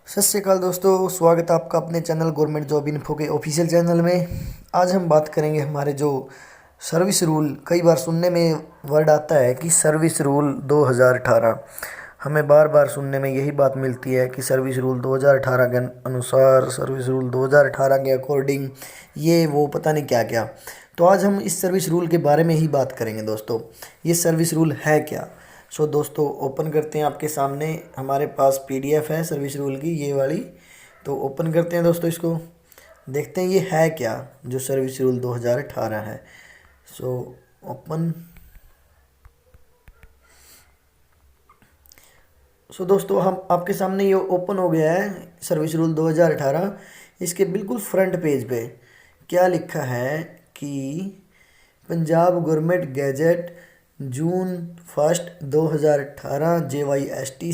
सत श्री अकाल दोस्तों, स्वागत है आपका अपने चैनल गवर्नमेंट जॉब इन्फो के ऑफिशियल चैनल में। आज हम बात करेंगे हमारे जो सर्विस रूल। कई बार सुनने में वर्ड आता है कि सर्विस रूल 2018। हमें बार बार सुनने में यही बात मिलती है कि सर्विस रूल 2018 के अनुसार, सर्विस रूल 2018 के अकॉर्डिंग, ये वो पता नहीं क्या क्या। तो आज हम इस सर्विस रूल के बारे में ही बात करेंगे दोस्तों। ये सर्विस रूल है क्या। दोस्तों, ओपन करते हैं। आपके सामने हमारे पास पीडीएफ है सर्विस रूल की, ये वाली। तो ओपन करते हैं दोस्तों, इसको देखते हैं ये है क्या जो सर्विस रूल 2018 है। ओपन। दोस्तों, हम आपके सामने ये ओपन हो गया है सर्विस रूल 2018। इसके बिल्कुल फ्रंट पेज पे क्या लिखा है कि पंजाब गवर्नमेंट गैजेट जून 1 2018 JYST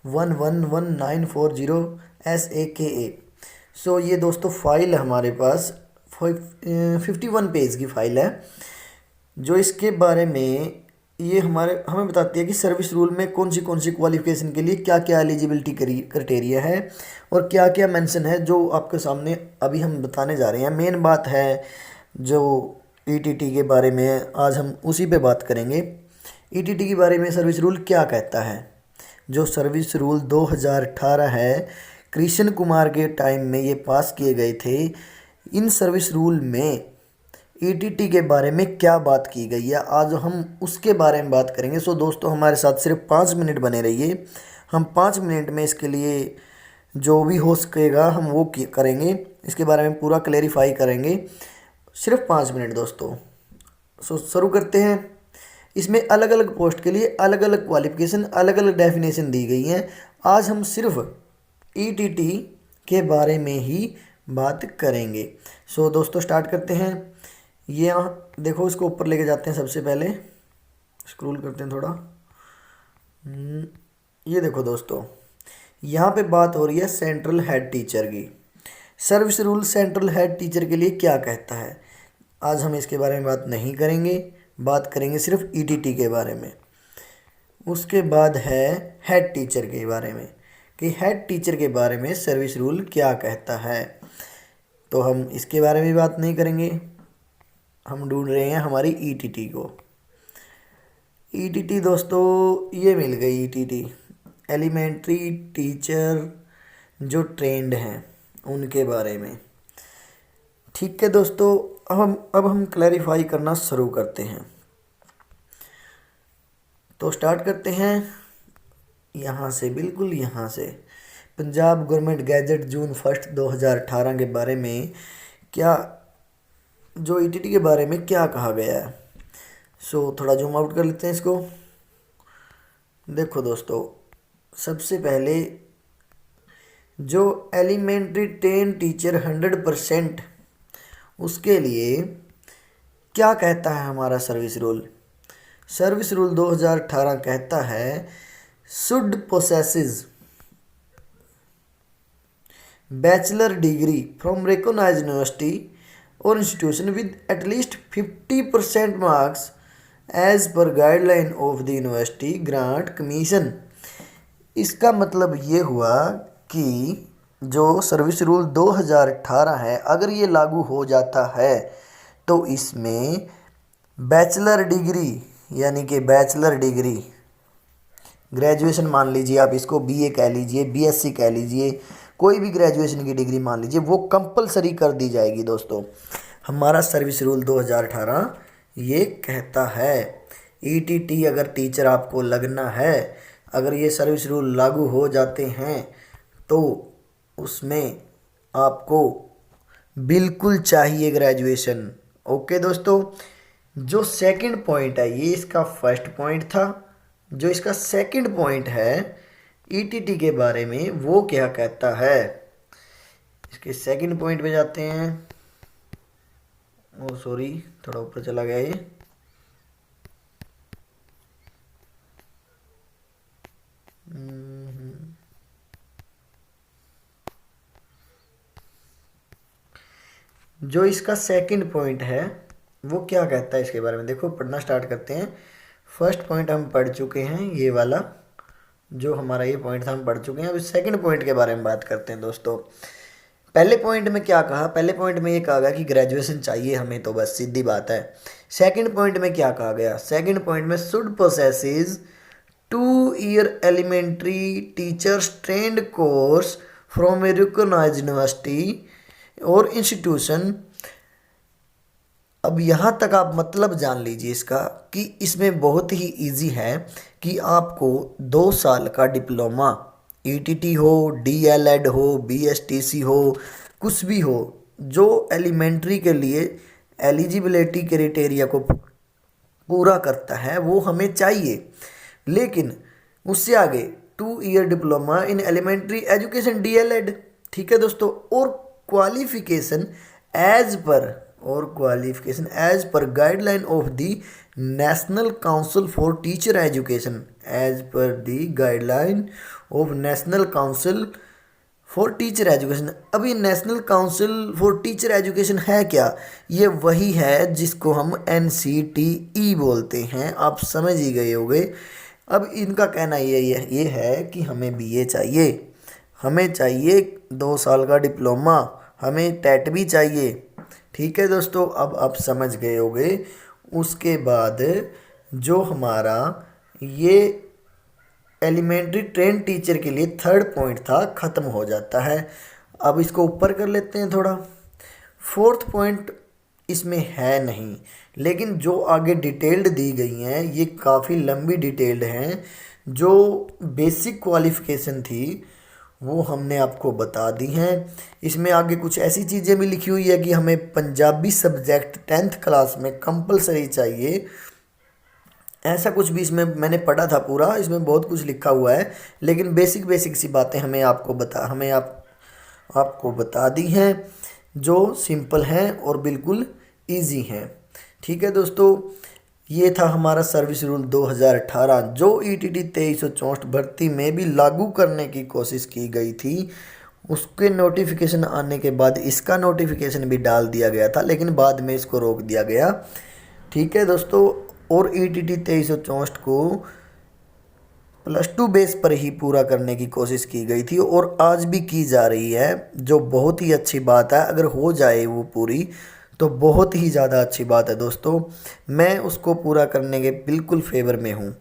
111940 SAKA। ये दोस्तों फाइल है हमारे पास, 51 पेज की फाइल है। जो इसके बारे में ये हमें बताती है कि सर्विस रूल में कौन सी क्वालिफिकेशन के लिए क्या क्या एलिजिबिलिटी क्राइटेरिया है और क्या क्या मेंशन है, जो आपके सामने अभी हम बताने जा रहे हैं। मेन बात है जो ईटीटी के बारे में, आज हम उसी पे बात करेंगे। ईटीटी के बारे में सर्विस रूल क्या कहता है। जो सर्विस रूल 2018 है, कृष्ण कुमार के टाइम में ये पास किए गए थे। इन सर्विस रूल में ईटीटी के बारे में क्या बात की गई है, आज हम उसके बारे में बात करेंगे। दोस्तों, हमारे साथ सिर्फ 5 मिनट बने रहिए। हम 5 मिनट में इसके लिए जो भी हो सकेगा हम वो करेंगे, इसके बारे में पूरा क्लेरिफाई करेंगे। सिर्फ 5 मिनट दोस्तों। शुरू करते हैं। इसमें अलग अलग पोस्ट के लिए अलग अलग क्वालिफिकेशन, अलग अलग डेफिनेशन दी गई हैं। आज हम सिर्फ ईटीटी के बारे में ही बात करेंगे। दोस्तों, स्टार्ट करते हैं। ये यहाँ देखो, इसको ऊपर लेके जाते हैं। सबसे पहले स्क्रॉल करते हैं थोड़ा। ये देखो दोस्तों, यहाँ पे बात हो रही है सेंट्रल हेड टीचर की। Service rule central head teacher के लिए क्या कहता है, आज हम इसके बारे में बात नहीं करेंगे। बात करेंगे सिर्फ ईटीटी के बारे में। उसके बाद है हेड टीचर के बारे में, कि हेड टीचर के बारे में सर्विस रूल क्या कहता है। तो हम इसके बारे में बात नहीं करेंगे। हम ढूंढ रहे हैं हमारी ईटीटी को। ईटीटी दोस्तों ये मिल गई। ईटीटी एलिमेंट्री टीचर जो ट्रेंड हैं उनके बारे में। ठीक है दोस्तों, अब हम क्लैरिफाई करना शुरू करते हैं। तो स्टार्ट करते हैं यहाँ से, बिल्कुल यहाँ से। पंजाब गवर्नमेंट गैजेट जून 1 2018 के बारे में क्या, जो ईटीटी के बारे में क्या कहा गया है। थोड़ा जूम आउट कर लेते हैं इसको। देखो दोस्तों, सबसे पहले जो एलिमेंट्री 10 टीचर 100%, उसके लिए क्या कहता है हमारा सर्विस रूल। सर्विस रूल 2018 कहता है should possesses bachelor degree from recognised university और institution with at least 50% marks as per guideline of the university grant commission. इसका मतलब ये हुआ कि जो सर्विस रूल 2018 है, अगर ये लागू हो जाता है तो इसमें बैचलर डिग्री, यानी कि बैचलर डिग्री, ग्रेजुएशन मान लीजिए आप इसको, बीए कह लीजिए, बीएससी कह लीजिए, कोई भी ग्रेजुएशन की डिग्री मान लीजिए, वो कंपलसरी कर दी जाएगी दोस्तों। हमारा सर्विस रूल 2018 ये कहता है। ईटीटी अगर टीचर आपको लगना है, अगर ये सर्विस रूल लागू हो जाते हैं तो उसमें आपको बिल्कुल चाहिए ग्रेजुएशन। ओके दोस्तों, जो सेकंड पॉइंट है, ये इसका फर्स्ट पॉइंट था। जो इसका सेकंड पॉइंट है ईटीटी के बारे में, वो क्या कहता है। इसके सेकंड पॉइंट पे जाते हैं। ओ सॉरी, थोड़ा ऊपर चला गया ये। जो इसका सेकंड पॉइंट है वो क्या कहता है इसके बारे में, देखो पढ़ना स्टार्ट करते हैं। फर्स्ट पॉइंट हम पढ़ चुके हैं, ये वाला। जो हमारा ये पॉइंट था हम पढ़ चुके हैं। अभी सेकंड पॉइंट के बारे में बात करते हैं दोस्तों। पहले पॉइंट में क्या कहा, पहले पॉइंट में ये कहा गया कि ग्रेजुएशन चाहिए हमें, तो बस सीधी बात है। सेकंड पॉइंट में क्या कहा गया, सेकंड पॉइंट में should possesses 2 year elementary teachers trained course from a recognized university और इंस्टीट्यूशन। अब यहाँ तक आप मतलब जान लीजिए इसका कि इसमें बहुत ही इजी है कि आपको 2 साल का डिप्लोमा, ईटीटी हो, डीएलएड हो, बीएसटीसी हो, कुछ भी हो, जो एलिमेंट्री के लिए एलिजिबिलिटी क्राइटेरिया को पूरा करता है वो हमें चाहिए। लेकिन उससे आगे 2 year diploma in elementary education DElEd, ठीक है दोस्तों, और qualification as per guideline of the national council for teacher education, as per the guideline of national council for teacher education. अब ये national council for teacher education है क्या, ये वही है जिसको हम एनसीटीई बोलते हैं, आप समझ ही गए होंगे। अब इनका कहना ये है कि हमें बीए चाहिए, हमें चाहिए 2 साल का डिप्लोमा, हमें टेट भी चाहिए, ठीक है दोस्तों, अब आप समझ गए होंगे। उसके बाद जो हमारा ये एलिमेंट्री ट्रेन टीचर के लिए थर्ड पॉइंट था ख़त्म हो जाता है। अब इसको ऊपर कर लेते हैं थोड़ा। फोर्थ पॉइंट इसमें है नहीं, लेकिन जो आगे डिटेल्ड दी गई हैं ये काफ़ी लंबी डिटेल्ड हैं। जो बेसिक क्वालिफ़िकेशन थी वो हमने आपको बता दी हैं। इसमें आगे कुछ ऐसी चीज़ें भी लिखी हुई है कि हमें पंजाबी सब्जेक्ट 10th क्लास में कंपलसरी चाहिए, ऐसा कुछ भी इसमें मैंने पढ़ा था पूरा, इसमें बहुत कुछ लिखा हुआ है, लेकिन बेसिक सी बातें आपको बता दी हैं जो सिंपल हैं और बिल्कुल इजी हैं, ठीक है दोस्तों। ये था हमारा सर्विस रूल 2018 जो ईटीटी 2364 भर्ती में भी लागू करने की कोशिश की गई थी। उसके नोटिफिकेशन आने के बाद इसका नोटिफिकेशन भी डाल दिया गया था, लेकिन बाद में इसको रोक दिया गया, ठीक है दोस्तों। और ईटीटी 2364 को +2 बेस पर ही पूरा करने की कोशिश की गई थी और आज भी की जा रही है, जो बहुत ही अच्छी बात है। अगर हो जाए वो पूरी तो बहुत ही ज़्यादा अच्छी बात है दोस्तों। मैं उसको पूरा करने के बिल्कुल फेवर में हूँ।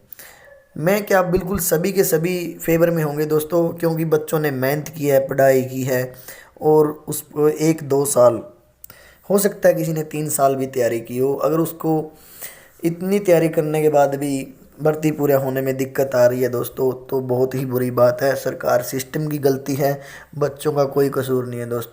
मैं क्या, बिल्कुल सभी के सभी फेवर में होंगे दोस्तों, क्योंकि बच्चों ने मेहनत की है, पढ़ाई की है, और उस 1-2 साल, हो सकता है किसी ने 3 साल भी तैयारी की हो, अगर उसको इतनी तैयारी करने के बाद भी भर्ती पूरा होने में दिक्कत आ रही है दोस्तों, तो बहुत ही बुरी बात है। सरकार सिस्टम की गलती है, बच्चों का कोई कसूर नहीं है दोस्तों।